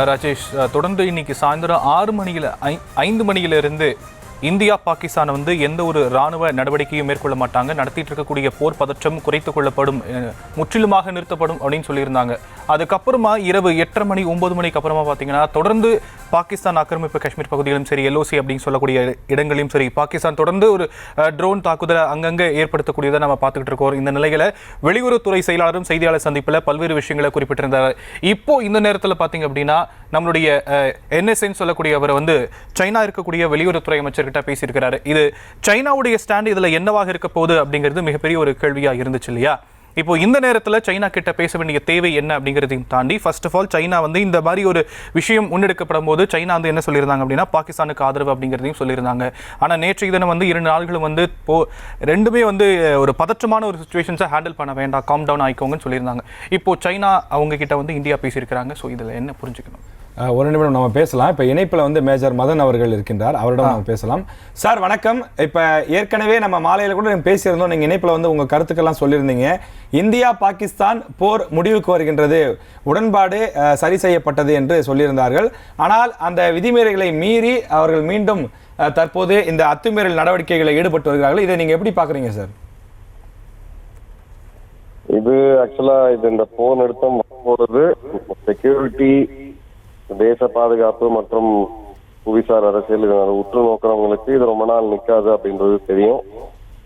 ராஜேஷ், தொடர்ந்து இன்னைக்கு சாயந்தரம் 5 மணியிலிருந்து இந்தியா பாகிஸ்தான் எந்த ஒரு ராணுவ நடவடிக்கையும் மேற்கொள்ள மாட்டாங்க, நடத்திட்டு இருக்கக்கூடிய போர் பதற்றம் குறைத்துக் கொள்ளப்படும், முற்றிலுமாக நிறுத்தப்படும் அப்படின்னு சொல்லியிருந்தாங்க. அதுக்கப்புறமா இரவு 8:30 மணி 9 மணிக்கு அப்புறமா பார்த்தீங்கன்னா தொடர்ந்து பாகிஸ்தான் ஆக்கிரமிப்பு காஷ்மீர் பகுதியிலும் சரி, எல்ஓசி அப்படின்னு சொல்லக்கூடிய இடங்களையும் சரி, பாகிஸ்தான் தொடர்ந்து ஒரு ட்ரோன் தாக்குதலை அங்கங்கே ஏற்படுத்தக்கூடியதை நம்ம பார்த்துக்கிட்டு இருக்கோம். இந்த நிலையில வெளியுறவுத்துறை செயலாளரும் செய்தியாளர் சந்திப்பில் பல்வேறு விஷயங்களை குறிப்பிட்டிருந்தார். இப்போ இந்த நேரத்தில் பார்த்தீங்க அப்படின்னா நம்மளுடைய என்எஸ்ஏன்னு சொல்லக்கூடிய அவர் சைனா இருக்கக்கூடிய வெளியுறவுத்துறை அமைச்சர் கிட்ட பேசியிருக்கிறாரு. இது சைனாவுடைய ஸ்டாண்ட் இதுல என்னவாக இருக்க போகுது அப்படிங்கிறது மிகப்பெரிய ஒரு கேள்வியா இருந்துச்சு இல்லையா? இப்போ இந்த நேரத்தில் சைனா கிட்ட பேச வேண்டிய தேவை என்ன அப்படிங்கிறதையும் தாண்டி ஃபர்ஸ்ட் ஆஃப் ஆல் சைனா இந்த மாதிரி ஒரு விஷயம் முன்னெடுக்கப்படும் போது சைனா என்ன சொல்லியிருந்தாங்க அப்படின்னா பாகிஸ்தானுக்கு ஆதரவு அப்படிங்கிறதையும் சொல்லியிருந்தாங்க. ஆனால் நேற்றைய தினம் 2 நாள்களும் ரெண்டுமே ஒரு பதற்றமான ஒரு சுச்சுவேஷன்ஸை ஹேண்டில் பண்ண வேண்டாம், காம் டவுன் ஆயிக்கோங்கன்னு சொல்லியிருந்தாங்க. இப்போ சைனா அவங்க கிட்ட இந்தியா பேசியிருக்கிறாங்க. ஸோ இதில் என்ன புரிஞ்சுக்கணும்? ஒரு நிமிடம் நம்ம பேசலாம். இப்போ இணைப்பில் மேஜர் மதன் அவர்கள் இருக்கின்றார், அவரிடம் நம்ம பேசலாம். சார் வணக்கம். இப்போ ஏற்கனவே நம்ம மாலையில் கூட பேசியிருந்தோம், நீங்கள் இணைப்பில் உங்கள் கருத்துக்கெல்லாம் சொல்லியிருந்தீங்க. இந்தியா பாகிஸ்தான் போர் முடிவுக்கு வருகின்றது, உடன்பாடு சரி செய்யப்பட்டது என்று சொல்லியிருந்தார்கள். ஆனால் அந்த விதிமீறல்களை மீறி அவர்கள் மீண்டும் தற்போது இந்த அத்துமீறல் நடவடிக்கைகளை ஈடுபட்டு வருகிறார்கள். இதை நீங்கள் எப்படி பார்க்குறீங்க சார்? இது ஆக்சுவலா இந்த போர் நிறுத்தம் வரும்போது செக்யூரிட்டி, தேச பாதுகாப்பு மற்றும் புவிசார் அரசியல் உற்று நோக்கிறவங்களுக்கு இது ரொம்ப நாள் நிற்காது அப்படின்றது தெரியும்.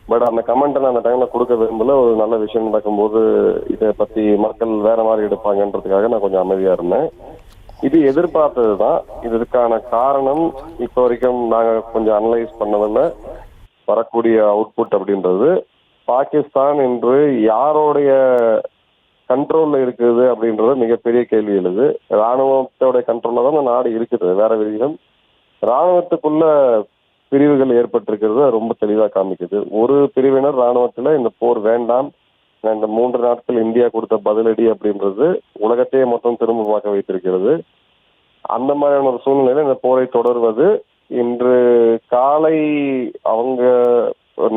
பட் அந்த கமெண்ட் நான் அந்த டைம்ல கொடுக்க விரும்பல. ஒரு நல்ல விஷயம் நடக்கும்போது இதை பத்தி மக்கள் வேற மாதிரி எடுப்பாங்கன்றதுக்காக நான் கொஞ்சம் அமைதியா இருந்தேன். இது எதிர்பார்த்ததுதான். இதற்கான காரணம் இப்போ வரைக்கும் நாங்க கொஞ்சம் அனலைஸ் பண்ணதில் வரக்கூடிய அவுட்புட் அப்படின்றது, பாகிஸ்தான் என்று யாரோடைய கண்ட்ரோல்ல இருக்குது அப்படின்றது மிகப்பெரிய கேள்வி எழுது. ராணுவத்தோட கண்ட்ரோல்ல தான் நாடு இருக்குது. வேற விதம் ராணுவத்துக்குள்ள பிரிவுகள் ஏற்பட்டிருக்கிறது ரொம்ப தெளிவா காமிக்குது. ஒரு பிரிவினர் ராணுவத்துல இந்த போர் வேண்டாம், இந்த 3 நாட்கள் இந்தியா கொடுத்த பதிலடி அப்படின்றது உலகத்தையே மொத்தம் திரும்ப பார்க்க வைத்திருக்கிறது. அந்த மாதிரியான ஒரு சூழ்நிலையில இந்த போரை தொடர்வது இன்று காலை அவங்க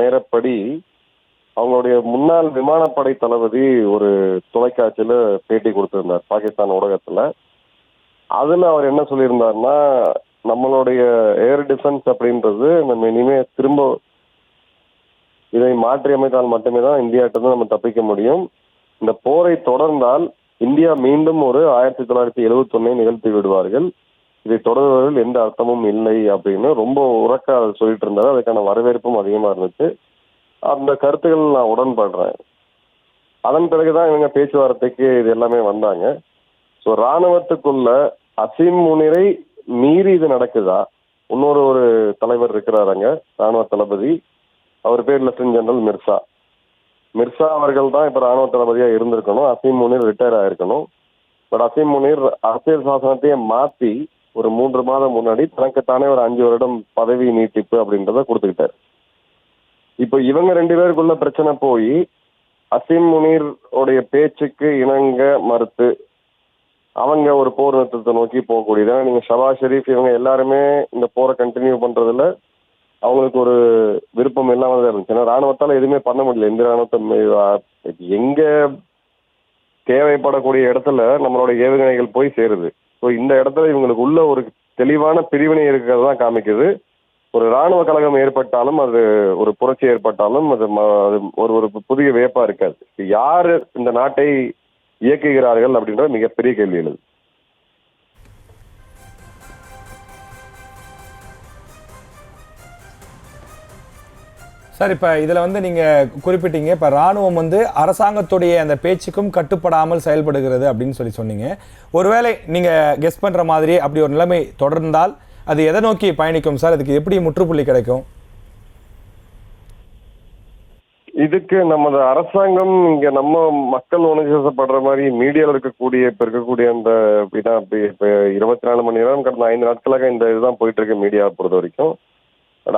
நேரப்படி அவங்களுடைய முன்னாள் விமானப்படை தளபதி ஒரு தொலைக்காட்சியில பேட்டி கொடுத்திருந்தார் பாகிஸ்தான் ஊடகத்துல. அதுல அவர் என்ன சொல்லியிருந்தாருன்னா, நம்மளுடைய ஏர் டிஃபென்ஸ் அப்படின்றது நம்ம இனிமே திரும்ப இதை மாற்றி அமைத்தால் மட்டுமே தான் இந்தியாட்ட நம்ம தப்பிக்க முடியும். இந்த போரை தொடர்ந்தால் இந்தியா மீண்டும் ஒரு 1971 நிகழ்த்தி விடுவார்கள். இதை தொடர்வதில் எந்த அர்த்தமும் இல்லை அப்படின்னு ரொம்ப உறக்க சொல்லிட்டு இருந்தாரு. அதுக்கான வரவேற்பும் அதிகமா இருந்துச்சு. அந்த கருத்துக்கள் நான் உடன்படுறேன். அதன் பிறகுதான் இவங்க பேச்சுவார்த்தைக்கு இது எல்லாமே வந்தாங்க. ஸோ ராணுவத்துக்குள்ள அசீம் முனிரை மீறி இது நடக்குதா? ஒரு தலைவர் இருக்கிறாருங்க, ராணுவ தளபதி. அவர் பேர் லெப்டினன்ட் ஜெனரல் மிர்சா அவர்கள் தான் இப்ப ராணுவ தளபதியா இருந்திருக்கணும். அசீம் முனிர் ரிட்டையர் ஆயிருக்கணும். பட் அசீம் முனிர் அரசியல் சாசனத்தையே மாத்தி ஒரு 3 மாதம் முன்னாடி தனக்குத்தானே ஒரு 5 வருடம் பதவி நீட்டிப்பு அப்படின்றத கொடுத்துக்கிட்டாரு. இப்போ இவங்க 2 பேருக்குள்ள பிரச்சனை போய் அசீம் முனீர் உடைய பேச்சுக்கு இணங்க மறுத்து அவங்க ஒரு போர் நிறுத்தத்தை நோக்கி போகக்கூடியது. ஏன்னா நீங்க ஷபாஸ் ஷெரீப் இவங்க எல்லாருமே இந்த போரை கண்டினியூ பண்றதுல அவங்களுக்கு ஒரு விருப்பம் இல்லாம தான் இருந்துச்சு. ஏன்னா ராணுவத்தால எதுவுமே பண்ண முடியல. இந்த ராணுவத்தை எங்க தேவைப்படக்கூடிய இடத்துல நம்மளோட ஏவுகணைகள் போய் சேருது. ஸோ இந்த இடத்துல இவங்களுக்கு உள்ள ஒரு தெளிவான பிரிவினை இருக்கிறது தான் காமிக்குது. ஒரு ராணுவ கழகம் ஏற்பட்டாலும், அது ஒரு புரட்சி ஏற்பட்டாலும் அது ஒரு புதிய வியப்பா இருக்காது. யாரு இந்த நாட்டை இயக்குகிறார்கள் அப்படின்ற மிகப்பெரிய கேள்வி எழுது. சார், இப்போ இதில் நீங்கள் குறிப்பிட்டீங்க, இப்போ ராணுவம் அரசாங்கத்துடைய அந்த பேச்சுக்கும் கட்டுப்படாமல் செயல்படுகிறது அப்படின்னு சொன்னீங்க. ஒருவேளை நீங்கள் கெஸ் பண்ணுற மாதிரி அப்படி ஒரு நிலைமை தொடர்ந்தால் அது எதை நோக்கி பயணிக்கும் சார்? அதுக்கு எப்படி முற்றுப்புள்ளி கிடைக்கும்? இதுக்கு நமது அரசாங்கம் இங்க நம்ம மக்கள் உணர்ச்சிப்படுற மாதிரி மீடியாவில் இருக்கக்கூடிய அந்த இப்ப 24 மணி நேரம் கடந்த 5 நாட்களாக இந்த இதுதான் போயிட்டு இருக்கு மீடியாவை பொறுத்த வரைக்கும்.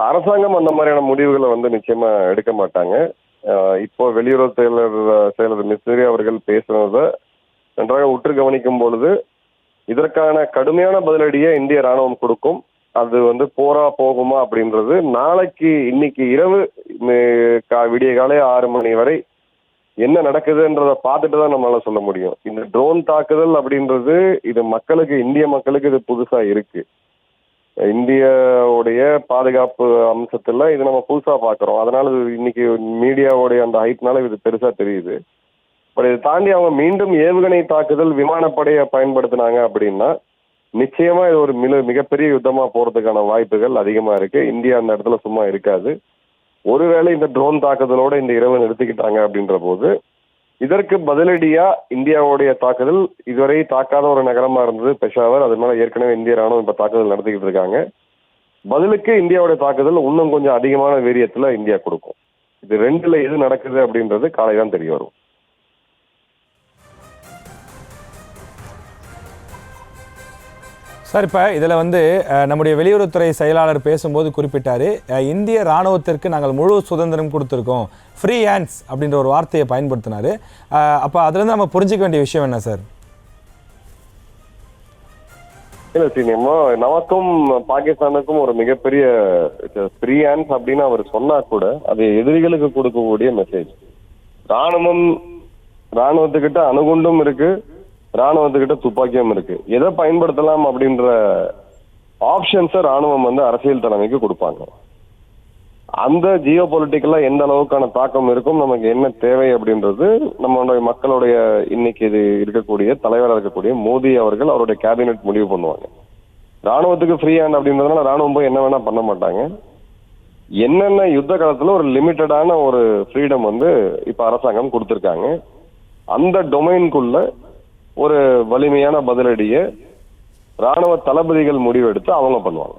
அரசாங்கம் அந்த மாதிரியான முடிவுகளை நிச்சயமா எடுக்க மாட்டாங்க. இப்போ வெளியுறவு செயலர் மிஸ்ரி அவர்கள் பேசுனதை நன்றாக உற்று கவனிக்கும் பொழுது இதற்கான கடுமையான பதிலடியை இந்திய ராணுவம் கொடுக்கும். அது போரா போகுமா அப்படின்றது இன்னைக்கு இரவு விடிய காலை 6 மணி வரை என்ன நடக்குதுன்றத பார்த்துட்டு தான் நம்மளால சொல்ல முடியும். இந்த ட்ரோன் தாக்குதல் அப்படின்றது இது மக்களுக்கு, இந்திய மக்களுக்கு இது புதுசா இருக்கு. இந்தியாவுடைய பாதுகாப்பு அம்சத்துல இது நம்ம புதுசா பாக்குறோம். அதனால இது இன்னைக்கு மீடியாவுடைய அந்த ஹைட்னால இது பெருசா தெரியுது. பட் இதை தாண்டி அவங்க மீண்டும் ஏவுகணை தாக்குதல் விமானப்படையை பயன்படுத்தினாங்க அப்படின்னா நிச்சயமா இது ஒரு மிகப்பெரிய யுத்தமா போறதுக்கான வாய்ப்புகள் அதிகமா இருக்கு. இந்தியா அந்த இடத்துல சும்மா இருக்காது. ஒருவேளை இந்த ட்ரோன் தாக்குதலோட இந்த இரவு நிறுத்திக்கிட்டாங்க அப்படின்ற போது இதற்கு பதிலடியா இந்தியாவுடைய தாக்குதல், இதுவரை தாக்காத ஒரு நகரமா இருந்தது பெஷாவர். அதனால ஏற்கனவே இந்திய ராணுவம் இப்ப தாக்குதல் நடத்திக்கிட்டு இருக்காங்க. பதிலுக்கு இந்தியாவுடைய தாக்குதல் இன்னும் கொஞ்சம் அதிகமான வீரியத்துல இந்தியா கொடுக்கும். இது ரெண்டுல எது நடக்குது அப்படின்றது காலைதான் தெரிய வரும். சார், இப்போ இதில் வந்து நம்முடைய வெளியுறவுத்துறை செயலாளர் பேசும்போது குறிப்பிட்டார், இந்திய இராணுவத்திற்கு நாங்கள் முழு சுதந்திரம் கொடுத்துருக்கோம், ஃப்ரீ ஹேண்ட்ஸ் அப்படின்ற ஒரு வார்த்தையை பயன்படுத்தினார். அப்போ அதுலேருந்து நம்ம புரிஞ்சிக்க வேண்டிய விஷயம் என்ன சார்? இல்லை சினிமா, நமக்கும் பாகிஸ்தானுக்கும் ஒரு மிகப்பெரிய ஃப்ரீ ஹேண்ட்ஸ் அப்படின்னு அவர் சொன்னா கூட அது எதிரிகளுக்கு கொடுக்கக்கூடிய மெசேஜ். ராணுவத்துக்கிட்ட அணுகுண்டும் இருக்கு, ராணுவத்துக்கிட்ட துப்பாக்கியும் இருக்கு. எதை பயன்படுத்தலாம் அப்படின்ற ஆப்ஷன்ஸை ராணுவம் வந்து அரசியல் தலைமைக்கு கொடுப்பாங்க. அந்த ஜியோ பொலிட்டிக்கலா எந்த அளவுக்கான தாக்கம் இருக்கும், நமக்கு என்ன தேவை அப்படின்றது நம்மளுடைய மக்களுடைய இன்னைக்கு இது இருக்கக்கூடிய தலைவராக இருக்கக்கூடிய மோடி அவர்கள் அவருடைய கேபினெட் முடிவு பண்ணுவாங்க. ராணுவத்துக்கு ஃப்ரீ ஹேண்ட் அப்படின்றதுனால ராணுவம் போய் என்ன வேணா பண்ண மாட்டாங்க. என்னென்ன யுத்த காலத்துல ஒரு லிமிட்டடான ஒரு ஃப்ரீடம் வந்து இப்ப அரசாங்கம் கொடுத்துருக்காங்க. அந்த டொமைனுக்குள்ள ஒரு வலிமையான பதிலடியை ராணுவ தளபதிகள் முடிவெடுத்து அவங்க பண்ணுவாங்க.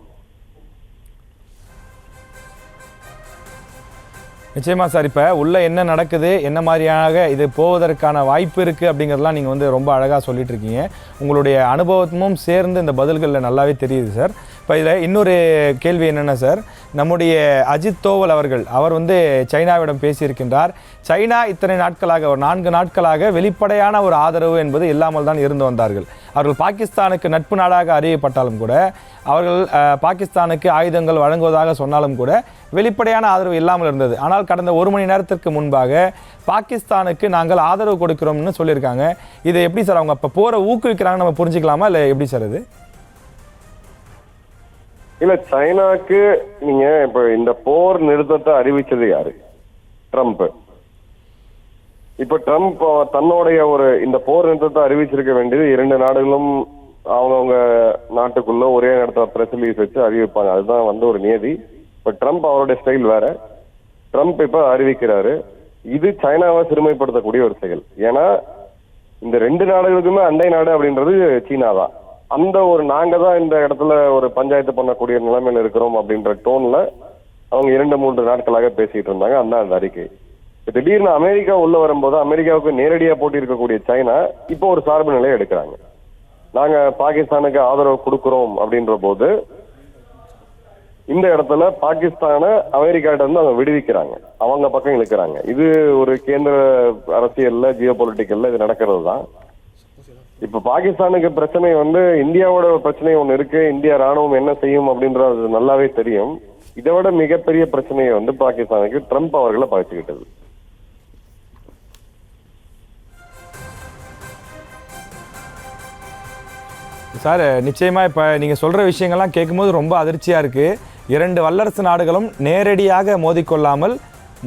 நிச்சயமா சார், இப்போ உள்ள என்ன நடக்குது, என்ன மாதிரியாக இது போவதற்கான வாய்ப்பு இருக்குது அப்படிங்கிறதெல்லாம் நீங்கள் வந்து ரொம்ப அழகாக சொல்லிட்டு இருக்கீங்க. உங்களுடைய அனுபவமும் சேர்ந்து இந்த பதில்களில் நல்லாவே தெரியுது சார். இப்போ இதில் இன்னொரு கேள்வி என்னென்னா சார், நம்முடைய அஜித் தோவல் அவர் வந்து சைனாவிடம் பேசியிருக்கின்றார். சைனா இத்தனை நாட்களாக, ஒரு 4 நாட்களாக வெளிப்படையான ஒரு ஆதரவு என்பது இல்லாமல் தான் இருந்து வந்தார்கள். அவர்கள் பாகிஸ்தானுக்கு நட்பு நாடாக அறியப்பட்டாலும் கூட, அவர்கள் பாகிஸ்தானுக்கு ஆயுதங்கள் வழங்குவதாக சொன்னாலும் கூட வெளிப்படையான ஆதரவு இல்லாமல் இருந்தது. ஆனால் கடந்த 1 மணி நேரத்திற்கு முன்பாக பாகிஸ்தானுக்கு நாங்கள் ஆதரவு கொடுக்கிறோம்னு சொல்லியிருக்காங்க. இதை எப்படி சார் அவங்க இப்போ போரை ஊக்குவிக்கிறாங்க நம்ம புரிஞ்சுக்கலாமா, இல்லை எப்படி சார் இது? இல்ல, சைனாக்கு நீங்க இப்ப இந்த போர் நிறுத்தத்தை அறிவிச்சது யாரு? ட்ரம்ப். இப்ப ட்ரம்ப் தன்னுடைய ஒரு இந்த போர் நிறுத்தத்தை அறிவிச்சிருக்க வேண்டியது 2 நாடுகளும் அவங்கவுங்க நாட்டுக்குள்ள ஒரே நேரத்துல பிரஸ் ரிலீஸ் வச்சு அறிவிப்பாங்க. அதுதான் வந்து ஒரு நியதி. இப்ப ட்ரம்ப் அவருடைய ஸ்டைல் வேற. ட்ரம்ப் இப்ப அறிவிக்கிறாரு. இது சைனாவை சிறுமைப்படுத்தக்கூடிய ஒரு செயல். ஏன்னா இந்த 2 நாடுகளுக்குமே அண்டை நாடு அப்படின்றது சீனா தான். அந்த ஒரு நாங்க தான் இந்த இடத்துல ஒரு பஞ்சாயத்து பண்ணக்கூடிய நிலைமையில இருக்கிறோம் அப்படின்ற டோன்ல அவங்க 2-3 நாட்களாக பேசிட்டு இருந்தாங்க. அந்த அறிக்கை திடீர்னு அமெரிக்கா உள்ள வரும்போது அமெரிக்காவுக்கு நேரடியா போட்டி இருக்கக்கூடிய சைனா இப்போ ஒரு சார்பு நிலையை எடுக்கிறாங்க. நாங்க பாகிஸ்தானுக்கு ஆதரவு கொடுக்கிறோம் அப்படின்ற போது இந்த இடத்துல பாகிஸ்தான அமெரிக்காட்ட இருந்து அவங்க விடுவிக்கிறாங்க, அவங்க பக்கம் இழுக்கிறாங்க. இது ஒரு கேந்திர அரசியல்ல ஜியோ பொலிட்டிக்கல்ல இது நடக்கிறது தான். இப்ப பாகிஸ்தானுக்கு பிரச்சனை வந்து இந்தியாவோட பிரச்சனை ஒண்ணு இருக்கு. இந்தியா ராணுவம் என்ன செய்யும் அப்படின்றது நல்லாவே தெரியும். இதை விட மிகப்பெரிய பிரச்சனையை வந்து பாகிஸ்தானுக்கு ட்ரம்ப் அவர்களை பாய்ச்சிக்கிட்டது. சார், நிச்சயமா இப்போ நீங்கள் சொல்கிற விஷயங்கள்லாம் கேட்கும்போது ரொம்ப அதிர்ச்சியாக இருக்குது. 2 வல்லரசு நாடுகளும் நேரடியாக மோதிக்கொள்ளாமல்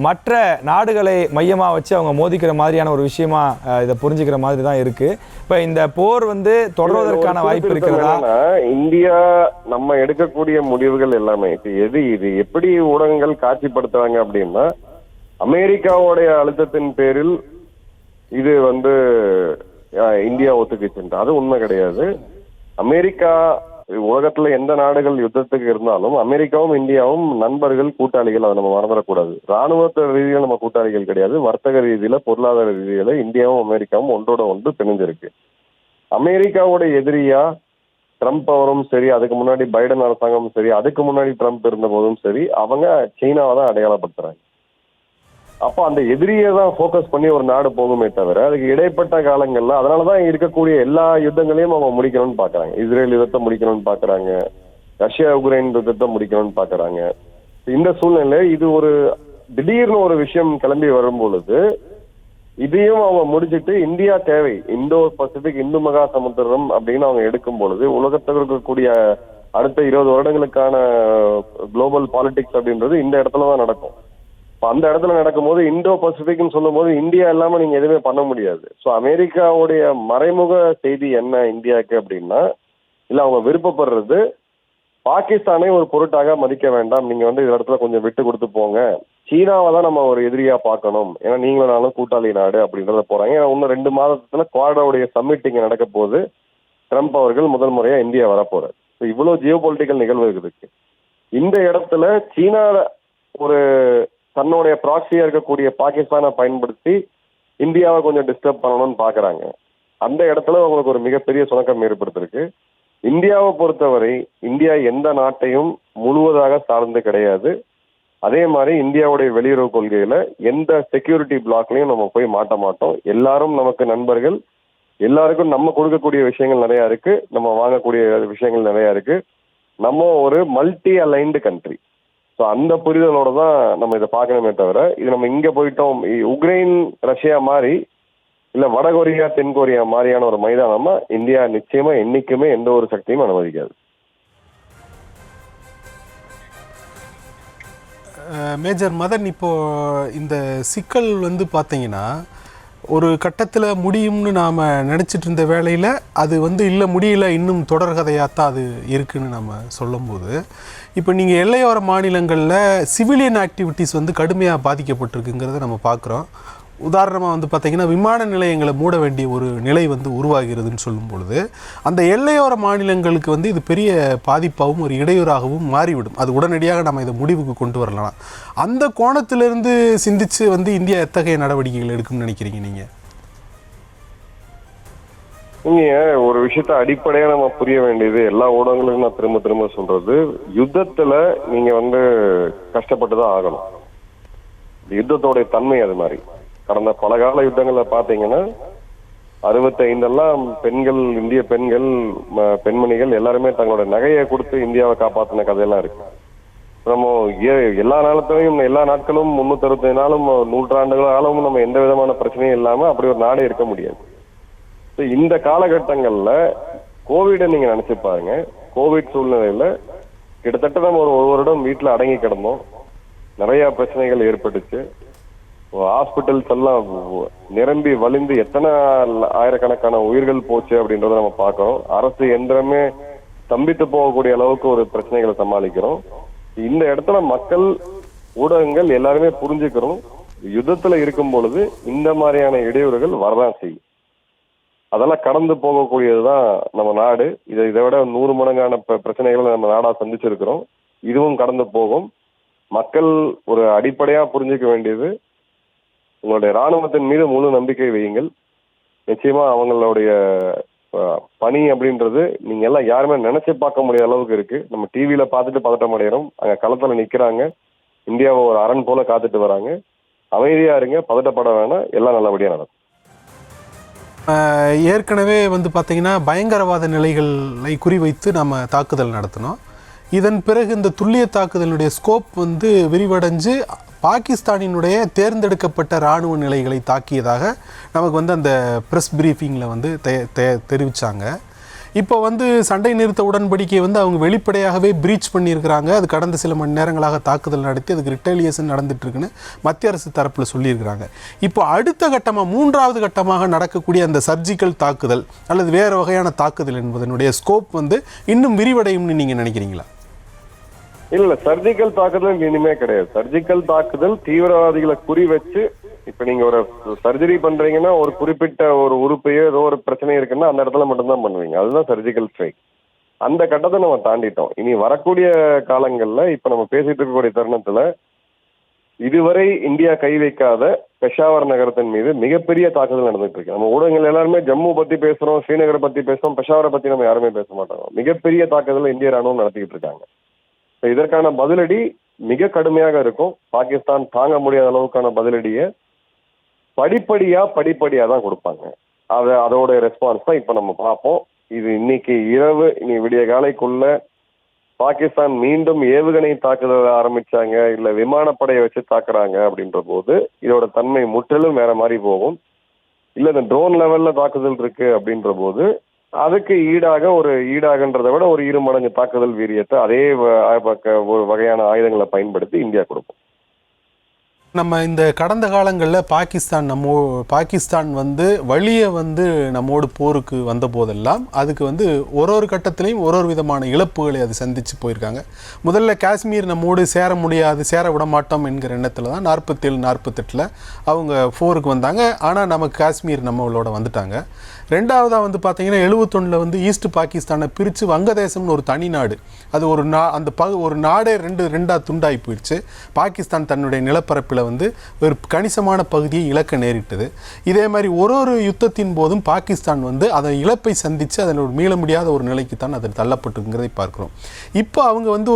மற்ற நாடுகளை மையமாக வச்சு அவங்க மோதிக்கிற மாதிரியான ஒரு விஷயமா இதை புரிஞ்சுக்கிற மாதிரி தான் இருக்குது. இப்போ இந்த போர் வந்து தொடர்வதற்கான வாய்ப்பு இருக்கிறதா? இந்தியா நம்ம எடுக்கக்கூடிய முடிவுகள் எல்லாமே இது எப்படி ஊடகங்கள் காட்சிப்படுத்துறாங்க அப்படின்னா அமெரிக்காவுடைய அழுத்தத்தின் பேரில் இது வந்து இந்தியா ஒத்துக்கிச்சு. அது உண்மை கிடையாது. அமெரிக்கா உலகத்துல எந்த நாடுகள் யுத்தத்துக்கு இருந்தாலும் அமெரிக்காவும் இந்தியாவும் நண்பர்கள், கூட்டாளிகள். அதை நம்ம மறந்துடக்கூடாது. ராணுவ ரீதியில நம்ம கூட்டாளிகள் கிடையாது. வர்த்தக ரீதியில, பொருளாதார ரீதியில இந்தியாவும் அமெரிக்காவும் ஒன்றோட ஒன்று பிணைஞ்சிருக்கு. அமெரிக்காவோட எதிரியா ட்ரம்ப் அவரும் சரி, அதுக்கு முன்னாடி பைடன் அரசாங்கமும் சரி, அதுக்கு முன்னாடி ட்ரம்ப் இருந்த போதும் சரி, அவங்க சீனாவை தான் அடையாளப்படுத்துறாங்க. அப்போ அந்த எதிரியை தான் ஃபோக்கஸ் பண்ணி ஒரு நாடு போகுமே தவிர அதுக்கு இடைப்பட்ட காலங்கள்ல அதனாலதான் இருக்கக்கூடிய எல்லா யுத்தங்களையும் அவங்க முடிக்கணும்னு பாக்குறாங்க. இஸ்ரேல் யுத்தத்தை முடிக்கணும்னு பாக்குறாங்க, ரஷ்யா உக்ரைன் யுத்தத்தை முடிக்கணும்னு பாக்குறாங்க. இந்த சூழ்நிலை இது ஒரு திடீர்னு ஒரு விஷயம் கிளம்பி வரும் பொழுது இதையும் அவங்க முடிச்சிட்டு இந்தியா தேவை, இந்தோ பசிபிக் இந்து மகா சமுத்திரம் அப்படின்னு அவங்க எடுக்கும் பொழுது உலகத்தில் இருக்கக்கூடிய அடுத்த 20 வருடங்களுக்கான குளோபல் பாலிடிக்ஸ் அப்படின்றது இந்த இடத்துலதான் நடக்கும். அந்த இடத்துல நடக்கும்போது இந்தோ பசிபிக்னு சொல்லும் போது இந்தியா இல்லாம நீங்க எதுவுமே பண்ண முடியாது. ஸோ அமெரிக்காவுடைய மறைமுக செய்தி என்ன இந்தியாவுக்கு அப்படின்னா, இல்ல அவங்க விருப்பப்படுறது பாகிஸ்தானை ஒரு பொருட்டாக மதிக்க வேண்டாம், நீங்க இந்த இடத்துல கொஞ்சம் விட்டு கொடுத்து போங்க, சீனாவை தான் நம்ம ஒரு எதிரியா பார்க்கணும், ஏன்னா நீங்களும் கூட்டாளி நாடு அப்படின்றத போறாங்க. ஏன்னா இன்னும் 2 மாதத்துல குவாடோடைய சம்மிட் இங்க நடக்க போது ட்ரம்ப் அவர்கள் முதல் முறையா இந்தியா வரப்போறாரு. இவ்வளவு ஜியோ பொலிட்டிக்கல் நிகழ்வு இருக்கு. இந்த இடத்துல சீனா ஒரு தன்னுடைய ப்ராக்சியா இருக்கக்கூடிய பாகிஸ்தானை பயன்படுத்தி இந்தியாவை கொஞ்சம் டிஸ்டர்ப் பண்ணணும்னு பாக்குறாங்க. அந்த இடத்துல அவங்களுக்கு ஒரு மிகப்பெரிய சுணக்கம் ஏற்படுத்திருக்கு. இந்தியாவை பொறுத்தவரை இந்தியா எந்த நாட்டையும் முழுவதாக சார்ந்து கிடையாது. அதே மாதிரி இந்தியாவுடைய வெளியுறவு கொள்கையில எந்த செக்யூரிட்டி பிளாக்லயும் நம்ம போய் மாட்ட மாட்டோம். எல்லாரும் நமக்கு நண்பர்கள், எல்லாருக்கும் நம்ம கொடுக்கக்கூடிய விஷயங்கள் நிறைய இருக்கு, நம்ம வாங்கக்கூடிய விஷயங்கள் நிறைய இருக்கு. நம்ம ஒரு மல்டி அலைன்டு கண்ட்ரி. ஸோ அந்த புரிதலோட தான் நம்ம இதை பார்க்கணுமே தவிர, இது நம்ம இங்க போயிட்டோம் உக்ரைன் ரஷ்யா மாதிரி இல்ல வடகொரியா தென்கொரியா மாதிரியான ஒரு மைதானமா இந்தியா நிச்சயமா என்னைக்குமே எந்த ஒரு சக்தியும் அனுமதிக்காது. மேஜர் மதன், இப்போ இந்த சிக்கல் பார்த்தீங்கன்னா ஒரு கட்டத்தில் முடியும்னு நாம் நினச்சிட்டு இருந்த வேளையில் அது இல்லை முடியல, இன்னும் தொடர்கதையாக தான் அது இருக்குதுன்னு நம்ம சொல்லும்போது, இப்போ நீங்கள் எல்லையோர மாநிலங்களில் சிவிலியன் ஆக்டிவிட்டீஸ் கடுமையாக பாதிக்கப்பட்டிருக்குங்கிறத நம்ம பார்க்குறோம். உதாரணமாக பார்த்தீங்கன்னா விமான நிலையங்களை மூட வேண்டிய ஒரு நிலை உருவாகிறதுன்னு சொல்லும் பொழுது அந்த எல்லையோர மாநிலங்களுக்கு இது பெரிய பாதிப்பாகவும் ஒரு இடையூறாகவும் மாறிவிடும். அது உடனடியாக நம்ம இதை முடிவுக்கு கொண்டு வரலாம். அந்த கோணத்திலிருந்து சிந்திச்சு இந்தியா எத்தகைய நடவடிக்கைகள் எடுக்கும்னு நினைக்கிறீங்க நீங்க? நீங்க ஒரு விஷயத்த அடிப்படையா நம்ம புரிய வேண்டியது, எல்லா ஊடகங்களுக்கும் நான் திரும்ப திரும்ப சொல்றது, யுத்தத்துல நீங்க கஷ்டப்பட்டுதான் ஆகணும். யுத்தத்தோடைய தன்மை அது மாதிரி. கடந்த பல கால யுத்தங்கள்ல பாத்தீங்கன்னா 65 பெண்கள், இந்திய பெண்கள், பெண்மணிகள் எல்லாருமே தங்களோட நகையை கொடுத்து இந்தியாவை காப்பாத்தின கதையெல்லாம் இருக்கு. நம்ம எல்லா நாளத்திலையும் எல்லா நாட்களும் 365 நாளும் நூற்றாண்டுகளாலும் நம்ம எந்த விதமான பிரச்சனையும் இல்லாம அப்படி ஒரு நாடே இருக்க முடியாது. இந்த காலகட்டங்கள்ல கோவிட நீங்க நினைச்சு பாருங்க. கோவிட் சூழ்நிலையில கிட்டத்தட்ட நம்ம ஒரு வருடம் வீட்டுல அடங்கி கிடந்தோம். நிறைய பிரச்சனைகள் ஏற்பட்டுச்சு. ஹாஸ்பிட்டல்ஸ் எல்லாம் நிரம்பி வலிந்து எத்தனை ஆயிரக்கணக்கான உயிர்கள் போச்சு அப்படின்றத நம்ம பார்க்கிறோம். அரசு எந்திரமே ஸ்தம்பித்து போகக்கூடிய அளவுக்கு ஒரு பிரச்சனைகளை சமாளிக்கிறோம். இந்த இடத்துல மக்கள், ஊடகங்கள் எல்லாருமே புரிஞ்சுக்கிறோம், யுத்தத்துல இருக்கும் பொழுது இந்த மாதிரியான இடையூறுகள் வரதான் செய்யும். அதெல்லாம் கடந்து போகக்கூடியதுதான் நம்ம நாடு. இதை விட 100 மடங்கான பிரச்சனைகளை நம்ம நாடா சந்திச்சிருக்கிறோம். இதுவும் கடந்து போகும். மக்கள் ஒரு அடிப்படையா புரிஞ்சுக்க வேண்டியது, உங்களுடைய இராணுவத்தின் மீது முழு நம்பிக்கை வையுங்கள். நிச்சயமா அவங்களுடைய பணி அப்படின்றது நீங்க எல்லாம் யாருமே நினைச்சு பார்க்க முடியாத அளவுக்கு இருக்கு. நம்ம டிவியில பார்த்துட்டு பதட்டம் அடைகிறோம். அங்க களத்துல நிக்கிறாங்க, இந்தியாவை ஒரு அரண் போல காத்துட்டு வராங்க. அமைதியா இருங்க, பதட்டப்பட வேணாம், எல்லாம் நல்லபடியா நடக்கும். ஏற்கனவே பார்த்தீங்கன்னா பயங்கரவாத நிலைகளை குறிவைத்து நம்ம தாக்குதல் நடத்தினோம். இதன் பிறகு இந்த துல்லிய தாக்குதலுடைய ஸ்கோப் விரிவடைஞ்சு பாகிஸ்தானினுடைய தேர்ந்தெடுக்கப்பட்ட இராணுவ நிலைகளை தாக்கியதாக நமக்கு அந்த ப்ரெஸ் ப்ரீஃபிங்கில் தெரிவித்தாங்க. இப்போ சண்டை நிறுத்த உடன்படிக்கையை அவங்க வெளிப்படையாகவே பிரீச் பண்ணியிருக்கிறாங்க. அது கடந்த சில மணி நேரங்களாக தாக்குதல் நடத்தி அதுக்கு ரிட்டேலியேஷன் நடந்துட்டுருக்குன்னு மத்திய அரசு தரப்பில் சொல்லியிருக்கிறாங்க. இப்போ அடுத்த கட்டமாக 3வது கட்டமாக நடக்கக்கூடிய அந்த சர்ஜிக்கல் தாக்குதல் அல்லது வேறு வகையான தாக்குதல் என்பதனுடைய ஸ்கோப் இன்னும் விரிவடையும்னு நீங்கள் நினைக்கிறீங்களா? இல்ல, சர்ஜிக்கல் தாக்குதல் இனிமே கிடையாது. சர்ஜிக்கல் தாக்குதல் தீவிரவாதிகளை குறி வச்சு, இப்ப நீங்க ஒரு சர்ஜரி பண்றீங்கன்னா ஒரு குறிப்பிட்ட ஒரு உறுப்பையோ ஏதோ ஒரு பிரச்சனை இருக்குன்னா அந்த இடத்துல மட்டும்தான் பண்ணுவீங்க. அதுதான் சர்ஜிக்கல் ஸ்ட்ரைக். அந்த கட்டத்தை நம்ம தாண்டிட்டோம். இனி வரக்கூடிய காலங்கள்ல இப்ப நம்ம பேசிட்டு இருக்கக்கூடிய தருணத்துல இதுவரை இந்தியா கை வைக்காத பெஷாவர் நகரத்தின் மீது மிகப்பெரிய தாக்குதல் நடந்துட்டு இருக்கு. நம்ம ஊடகங்கள் எல்லாருமே ஜம்மு பத்தி பேசுறோம், ஸ்ரீநகரை பத்தி பேசுறோம், பெஷாவரை பத்தி நம்ம யாருமே பேச மாட்டாங்க. மிகப்பெரிய தாக்குதல் இந்திய ராணுவம் நடத்திக்கிட்டு இருக்காங்க. இதற்கான பதிலடி மிக கடுமையாக இருக்கும். பாகிஸ்தான் தாங்க முடியாத அளவுக்கான பதிலடியை படிப்படியா தான் கொடுப்பாங்க. அதோட ரெஸ்பான்ஸ் தான் இப்ப நம்ம பார்ப்போம். இது இன்னைக்கு இரவு, இனி விடிய காலைக்குள்ள பாகிஸ்தான் மீண்டும் ஏவுகணை தாக்குதல் ஆரம்பிச்சாங்க, இல்ல விமானப்படையை வச்சு தாக்குறாங்க அப்படின்ற போது இதோட தன்மை முற்றிலும் வேற மாதிரி போகும். இல்ல இந்த ட்ரோன் லெவல்ல தாக்குதல் இருக்கு அப்படின்ற போது அதுக்கு ஈடாகன்றதை விட ஒரு 2 மடங்கு தாக்குதல் வீரியத்தை அதே ஒரு வகையான ஆயுதங்களை பயன்படுத்தி இந்தியா கொடுக்கும். நம்ம இந்த கடந்த காலங்களில் பாகிஸ்தான் வந்து வழியை வந்து நம்மோடு போருக்கு வந்த போதெல்லாம் அதுக்கு வந்து ஒரு கட்டத்திலையும் ஒரு விதமான இழப்புகளை அது சந்தித்து போயிருக்காங்க. முதல்ல காஷ்மீர் நம்மோடு சேர விட மாட்டோம் என்கிற எண்ணத்தில் தான் 47-48 அவங்க போருக்கு வந்தாங்க. ஆனால் நமக்கு காஷ்மீர் நம்மளோட வந்துட்டாங்க. ரெண்டாவதாக வந்து பார்த்தீங்கன்னா 71 வந்து ஈஸ்ட் பாகிஸ்தானை பிரித்து வங்கதேசம்னு ஒரு தனி நாடு, அது ஒரு நாடே ரெண்டாக துண்டாகி போயிடுச்சு. பாகிஸ்தான் தன்னுடைய நிலப்பரப்பில் வந்து ஒரு கணிசமான பகுதியை இழக்க நேரிட்டது. இதே மாதிரி ஒரு யுத்தத்தின் போதும் பாகிஸ்தான் வந்து அதை இழப்பை சந்தித்து அதில் ஒரு மீள முடியாத ஒரு நிலைக்கு தான் அதில் தள்ளப்பட்டுங்கிறதை பார்க்குறோம். இப்போ அவங்க வந்து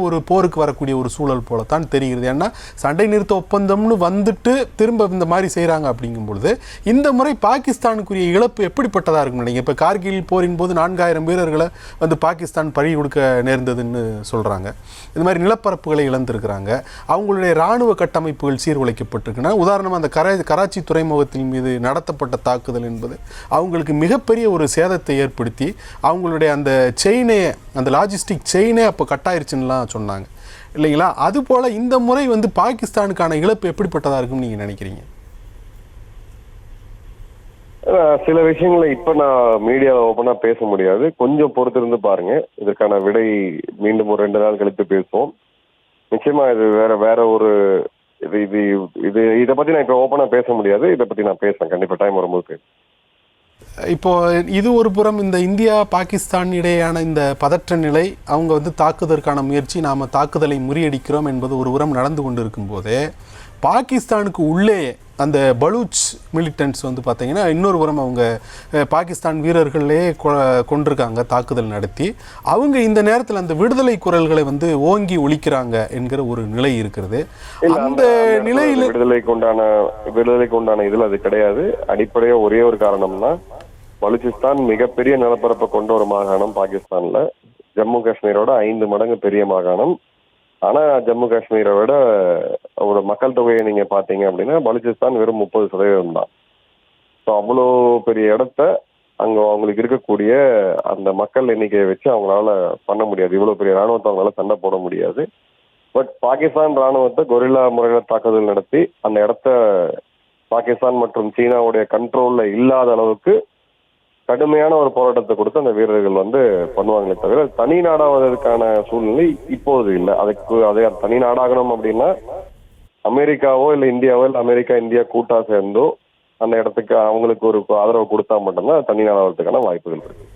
ஒரு போருக்கு வரக்கூடிய ஒரு சூழல் போலத்தான் தெரிகிறது. ஏன்னா சண்டை நிறுத்த ஒப்பந்தம்னு வந்துட்டு திரும்ப இந்த மாதிரி செய்கிறாங்க. அப்படிங்கும்பொழுது இந்த முறை பாகிஸ்தானுக்குரிய இழப்பு எப்படிப்பட்டதாக இருக்கும் நினைக்கிறீங்க? இப்போ கார்கில் போரின் போது 4000 வீரர்களை வந்து பாகிஸ்தான் பறி கொடுக்க நேர்ந்ததுன்னு சொல்கிறாங்க. இது மாதிரி நிலப்பரப்புகளை இழந்திருக்கிறாங்க. அவங்களுடைய இராணுவ கட்டமைப்புகள் சீர்குலைக்கப்பட்டிருக்குன்னா, உதாரணமாக அந்த கராச்சி துறைமுகத்தின் மீது நடத்தப்பட்ட தாக்குதல் என்பது அவங்களுக்கு மிகப்பெரிய ஒரு சேதத்தை ஏற்படுத்தி அவங்களுடைய அந்த லாஜிஸ்டிக் செயினே அப்போ கட்டாயிருச்சுன்னுலாம் சொன்னாங்க இல்லைங்களா? அதுபோல் இந்த முறை வந்து பாகிஸ்தானுக்கான இழப்பு எப்படிப்பட்டதாக இருக்கும்னு நீங்கள் நினைக்கிறீங்க? சில விஷயங்களை இப்ப நான் மீடியாவில் ஓப்பனா பேச முடியாது. கொஞ்சம் பொறுத்திருந்து பாருங்க. இதற்கான விடை மீண்டும் ஒரு 2 நாள் கழித்து பேசுவோம். நிச்சயமா இது வேற ஒரு இதை பத்தி நான் இப்ப ஓப்பனா பேச முடியாது. இதை பத்தி நான் பேசுறேன் கண்டிப்பா டைம் வரும்போது பேசுறேன். இப்போ இது ஒரு புறம் இந்த இந்தியா பாகிஸ்தான் இடையேயான இந்த பதற்ற நிலை, அவங்க வந்து தாக்குதற்கான முயற்சி, நாம் தாக்குதலை முறியடிக்கிறோம் என்பது ஒரு புறம் நடந்து கொண்டு இருக்கும்போதே பாகிஸ்தானுக்கு உள்ளே அந்த பலூச் மிலிட்டன்ஸ் வந்து பார்த்தீங்கன்னா இன்னொரு புறம் அவங்க பாகிஸ்தான் வீரர்களே கொண்டிருக்காங்க தாக்குதல் நடத்தி. அவங்க இந்த நேரத்தில் அந்த விடுதலை குரல்களை வந்து ஓங்கி ஒலிக்கிறாங்க என்கிற ஒரு நிலை இருக்கிறது. அந்த நிலையில் விடுதலைக்கு உண்டான இதில் அது கிடையாது. அடிப்படையாக ஒரே ஒரு காரணம்னா, பலூச்சிஸ்தான் மிகப்பெரிய நிலப்பரப்பை கொண்ட ஒரு மாகாணம் பாகிஸ்தான்ல. ஜம்மு காஷ்மீரோட 5 மடங்கு பெரிய மாகாணம். ஆனா ஜம்மு காஷ்மீரை விட ஒரு மக்கள் தொகையை நீங்க பாத்தீங்க அப்படின்னா பலூச்சிஸ்தான் வெறும் 30% தான். ஸோ அவ்வளோ பெரிய இடத்த அங்க அவங்களுக்கு இருக்கக்கூடிய அந்த மக்கள் எண்ணிக்கையை வச்சு அவங்களால பண்ண முடியாது. இவ்வளவு பெரிய ராணுவத்தை அவங்களால சண்டை போட முடியாது. பட் பாகிஸ்தான் ராணுவத்தை கொரில்லா முறையில் தாக்குதல் நடத்தி அந்த இடத்த பாகிஸ்தான் மற்றும் சீனாவுடைய கண்ட்ரோல்ல இல்லாத அளவுக்கு கடுமையான ஒரு போராட்டத்தை கொடுத்து அந்த வீரர்கள் வந்து பண்ணுவாங்களே தவிர தனி நாடாவதற்கான சூழ்நிலை இப்போது இல்லை. அதை தனி நாடாகணும் அப்படின்னா அமெரிக்காவோ இல்லை இந்தியாவோ இல்லை அமெரிக்கா இந்தியா கூட்டா சேர்ந்தோ அந்த இடத்துக்கு அவங்களுக்கு ஒரு ஆதரவு கொடுத்தா மட்டும்தான் தனி நாடாவதுக்கான வாய்ப்புகள் இருக்கு.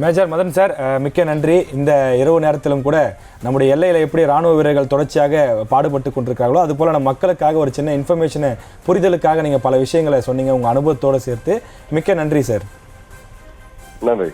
மேஜர் மதன் சார், மிக்க நன்றி. இந்த இரவு நேரத்திலும் கூட நம்முடைய எல்லையில் எப்படி ராணுவ வீரர்கள் தொடர்ச்சியாக பாடுபட்டு கொண்டிருக்காங்களோ அதுபோல் நம்ம மக்களுக்காக ஒரு சின்ன இன்ஃபர்மேஷனை புரிதலுக்காக நீங்கள் பல விஷயங்களை சொன்னீங்க உங்கள் அனுபவத்தோடு சேர்த்து. மிக்க நன்றி சார். நன்றி.